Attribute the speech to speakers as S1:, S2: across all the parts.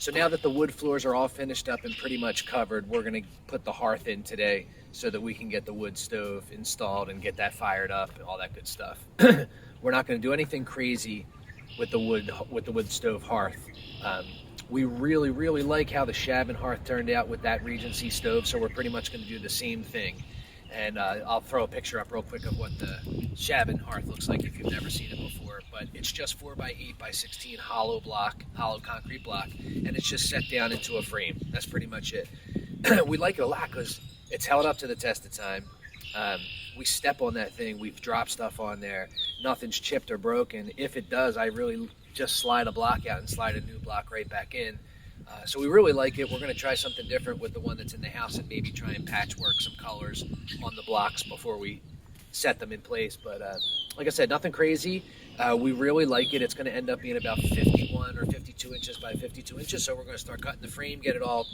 S1: So now that the wood floors are all finished up and pretty much covered, we're going to put the hearth in today so that we can get the wood stove installed and get that fired up and all that good stuff. We're not going to do anything crazy with the wood stove hearth. We really, really like how the Shabin hearth turned out with that Regency stove, so we're pretty much going to do the same thing. And I'll throw a picture up real quick of what the Shabin hearth looks like if you've never seen it before. But it's just 4x8x16 hollow concrete block, and it's just set down into a frame. That's pretty much it. We like it a lot because it's held up to the test of time. We step on that thing, we've dropped stuff on there, nothing's chipped or broken. If it does, I really just slide a block out and slide a new block right back in. So we really like it. We're going to try something different with the one that's in the house and maybe try and patchwork some colors on the blocks before we set them in place. But like I said, nothing crazy. We really like it. It's going to end up being about 51 or 52 inches by 52 inches. So we're going to start cutting the frame, get it all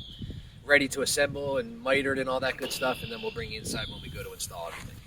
S1: ready to assemble and mitered and all that good stuff. And then we'll bring you inside when we go to install everything.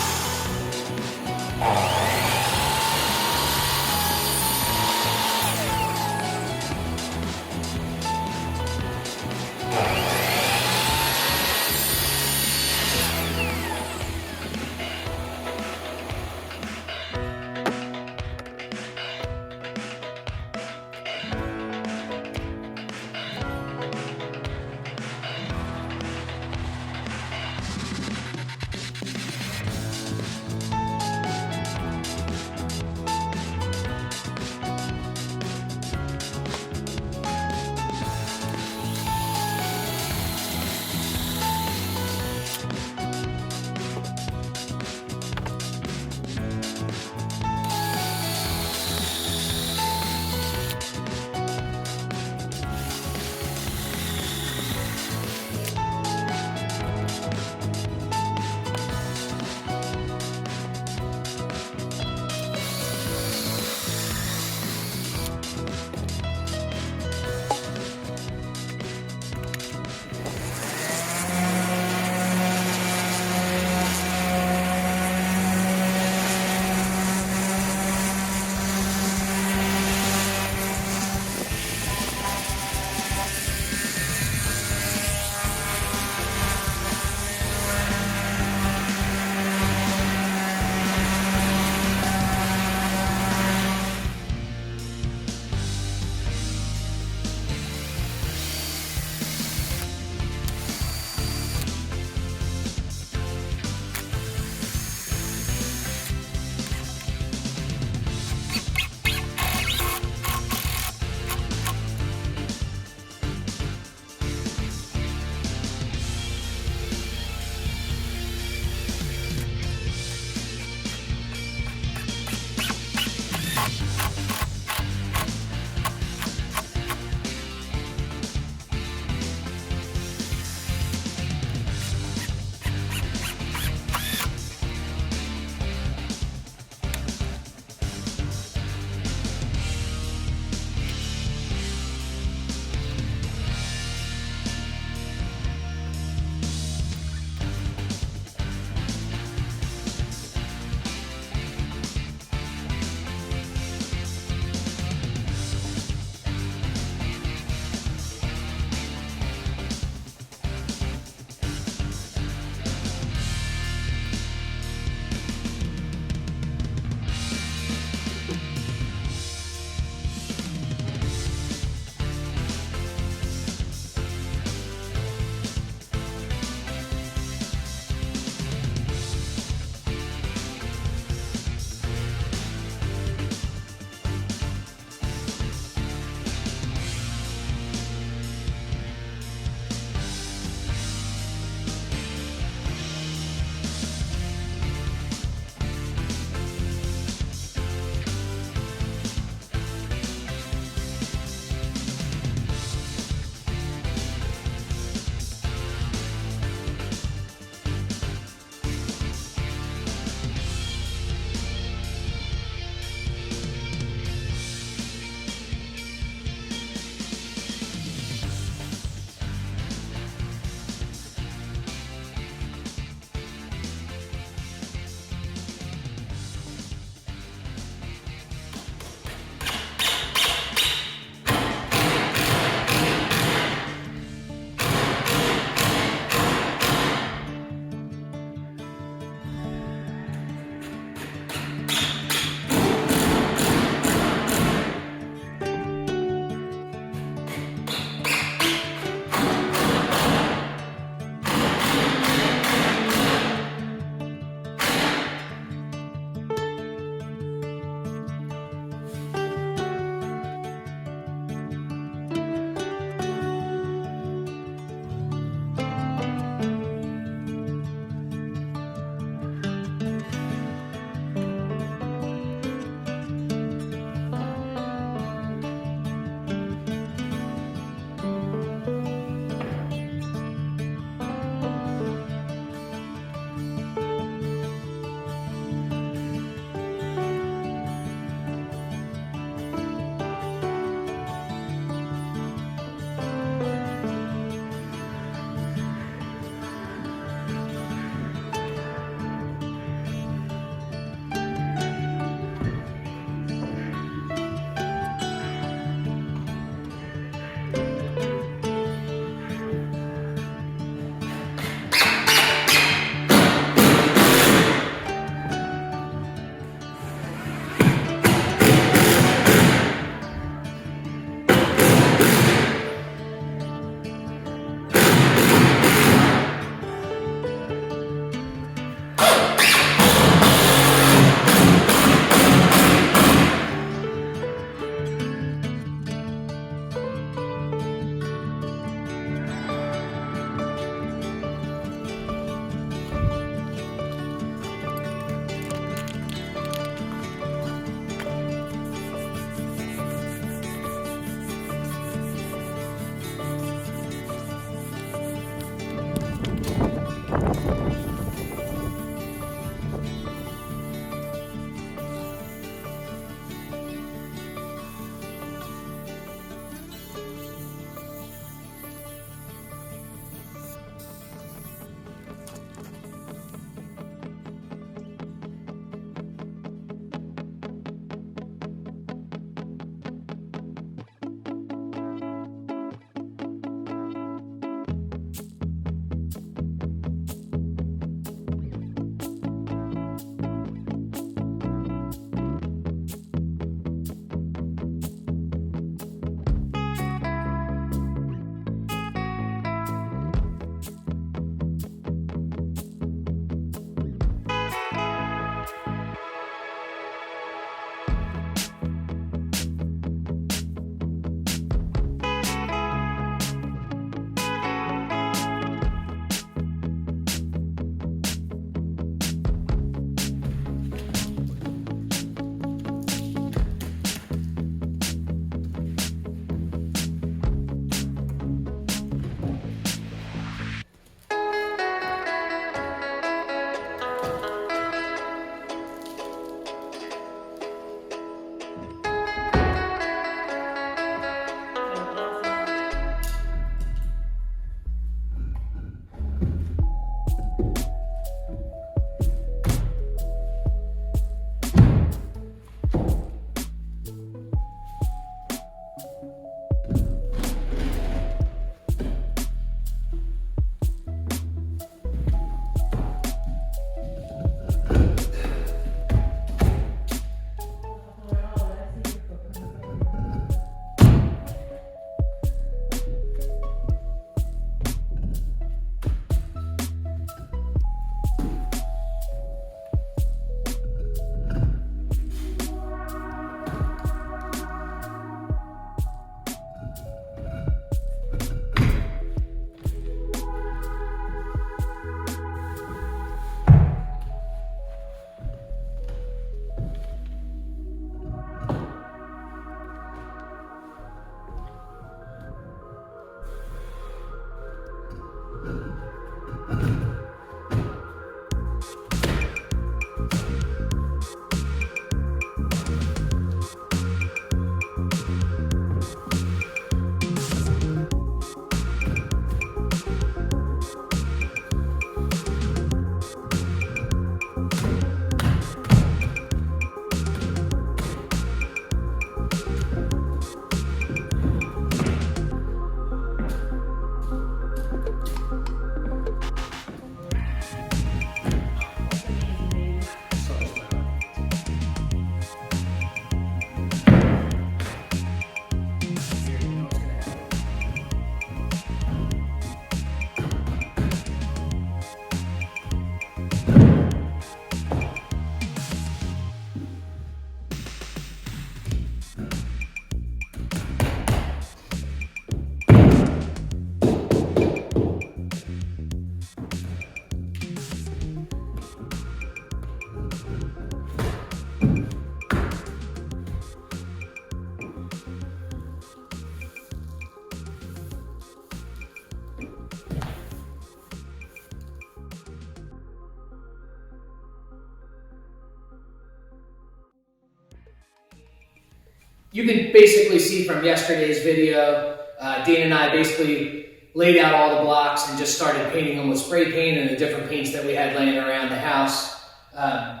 S2: you can basically see from yesterday's video, Dayna and I basically laid out all the blocks and just started painting them with spray paint and the different paints that we had laying around the house. I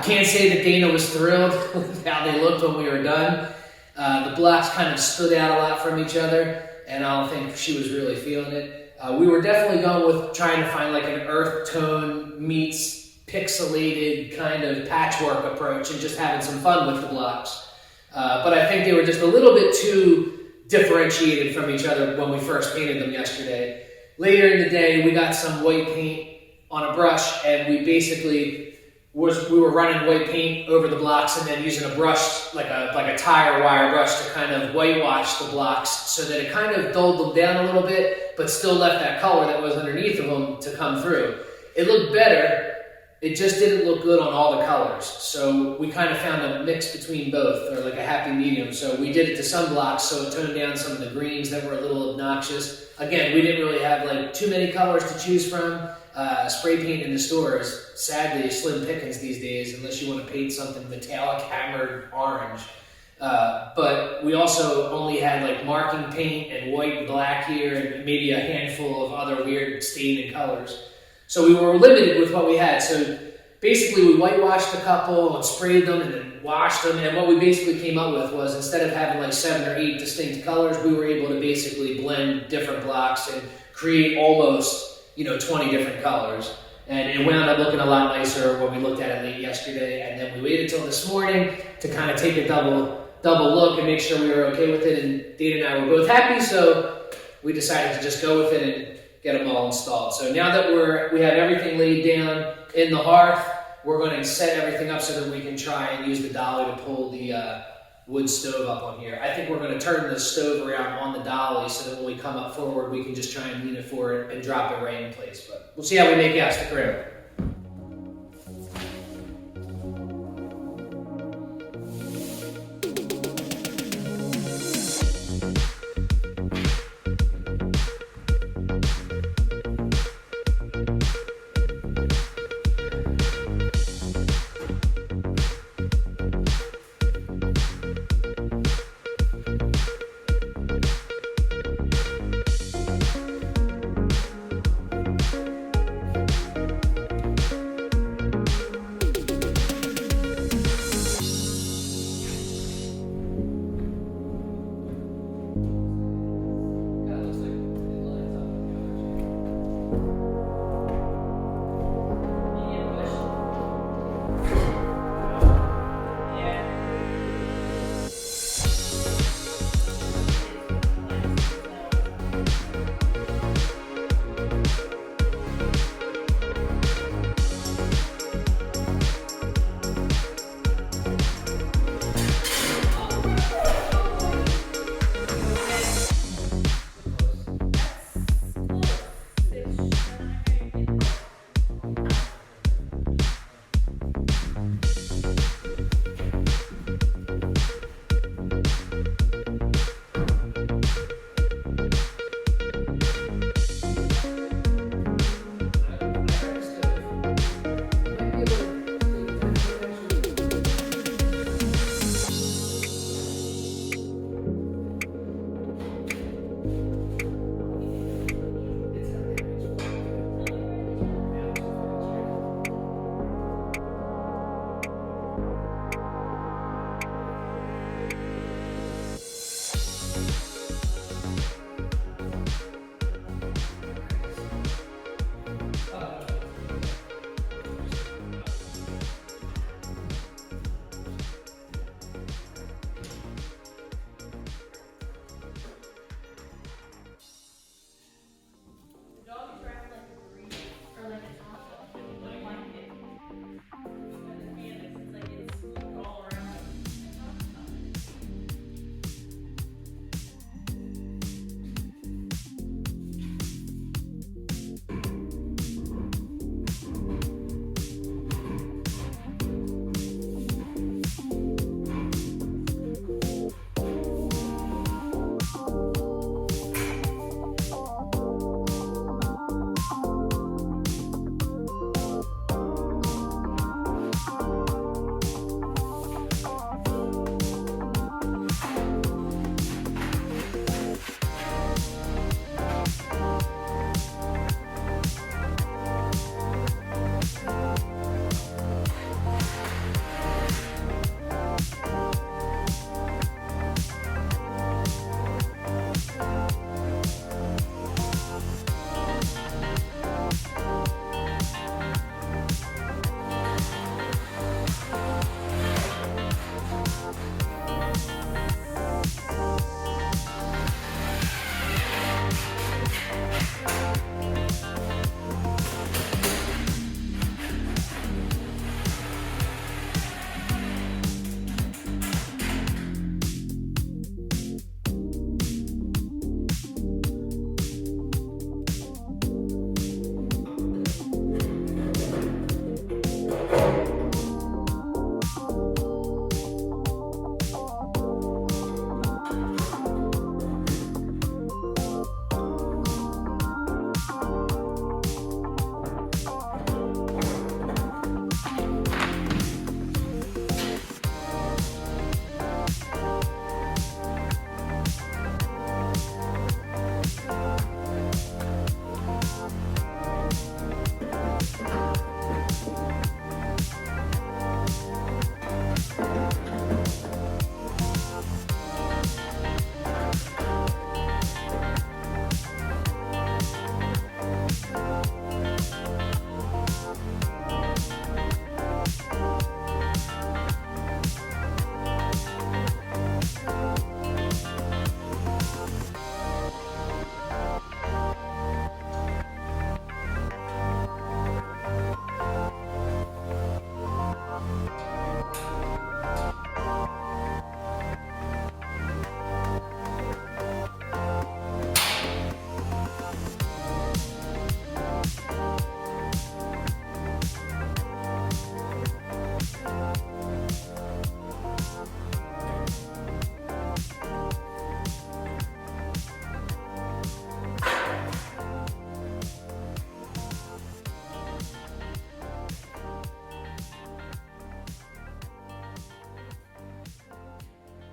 S2: can't say that Dayna was thrilled with how they looked when we were done. The blocks kind of stood out a lot from each other, and I don't think she was really feeling it. We were definitely going with trying to find like an earth tone meets pixelated kind of patchwork approach and just having some fun with the blocks. But I think they were just a little bit too differentiated from each other when we first painted them yesterday. Later in the day, we got some white paint on a brush, and we basically we were running white paint over the blocks and then using a brush, like a tire wire brush, to kind of whitewash the blocks so that it kind of dulled them down a little bit, but still left that color that was underneath of them to come through. It looked better. It just didn't look good on all the colors. So we kind of found a mix between both, or like a happy medium. So we did it to some blocks, so it toned down some of the greens that were a little obnoxious. Again, we didn't really have like too many colors to choose from. Spray paint in the store is sadly slim pickings these days, unless you want to paint something metallic hammered orange. But we also only had like marking paint and white and black here, and maybe a handful of other weird staining colors. So we were limited with what we had. So basically we whitewashed a couple and sprayed them and then washed them. And what we basically came up with was, instead of having like 7 or 8 distinct colors, we were able to basically blend different blocks and create almost 20 different colors. And it wound up looking a lot nicer when we looked at it late yesterday. And then we waited till this morning to kind of take a double look and make sure we were okay with it. And Dayna and I were both happy, so we decided to just go with it and get them all installed. So now that we have everything laid down in the hearth, we're going to set everything up so that we can try and use the dolly to pull the wood stove up on here. I think we're going to turn the stove around on the dolly so that when we come up forward, we can just try and lean it forward and drop it right in place. But we'll see how we make it out. Stick around.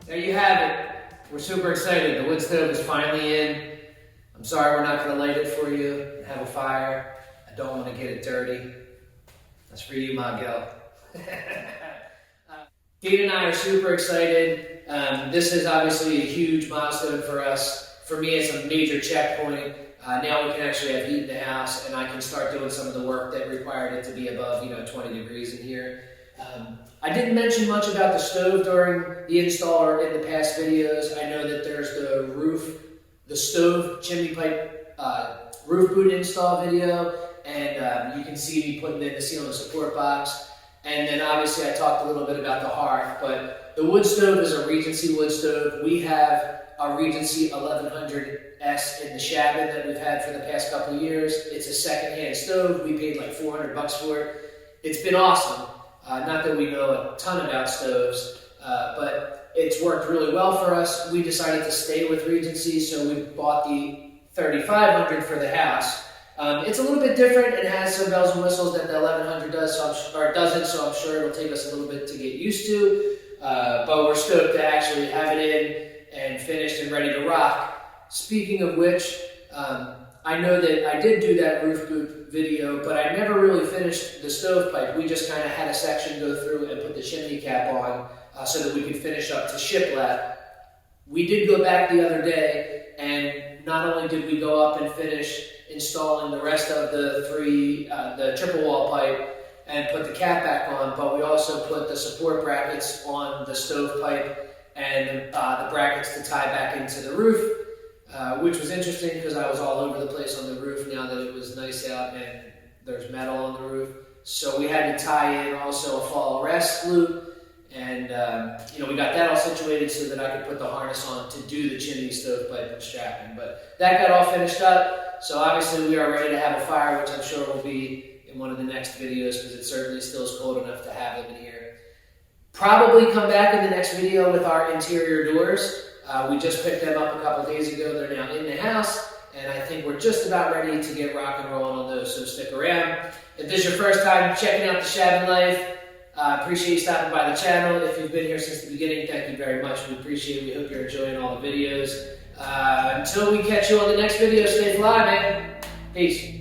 S2: There you have it. We're super excited. The wood stove is finally in. I'm sorry we're not going to light it for you and have a fire. I don't want to get it dirty. That's for you, my gal. Dayna and I are super excited. This is obviously a huge milestone for us. For me, it's a major checkpoint. Now we can actually have heat in the house, and I can start doing some of the work that required it to be above, 20 degrees in here. I didn't mention much about the stove during the install or in the past videos. I know that there's the stove chimney pipe roof boot install video, and you can see me putting in the ceiling support box. And then obviously I talked a little bit about the hearth, but the wood stove is a Regency wood stove. We have a Regency 1100S in the Shabin that we've had for the past couple of years. It's a secondhand stove. We paid like $400 for it. It's been awesome. Not that we know a ton about stoves, but it's worked really well for us. We decided to stay with Regency, so we bought the 3500 for the house. It's a little bit different. It has some bells and whistles that the 1100 does, or doesn't, so I'm sure it'll take us a little bit to get used to. But we're stoked to actually have it in and finished and ready to rock. Speaking of which, I know that I did do that roof boot video, but I never really finished the stovepipe. We just kind of had a section go through and put the chimney cap on so that we could finish up to shiplap. We did go back the other day, and not only did we go up and finish installing the rest of the triple wall pipe and put the cap back on, but we also put the support brackets on the stovepipe and the brackets to tie back into the roof, which was interesting because I was all over the place on the roof now that it was nice out and there's metal on the roof. So we had to tie in also a fall rest loop, and we got that all situated so that I could put the harness on to do the chimney stovepipe and strapping. But that got all finished up, so obviously we are ready to have a fire, which I'm sure will be in one of the next videos because it certainly still is cold enough to have them in here. Probably come back in the next video with our interior doors. We just picked them up a couple days ago. They're now in the house, and I think we're just about ready to get rock and rolling on those, so stick around. If this is your first time checking out the ShabinLife, appreciate you stopping by the channel. If you've been here since the beginning, thank you very much. We appreciate it. We hope you're enjoying all the videos. Until we catch you on the next video, stay fly, man. Peace.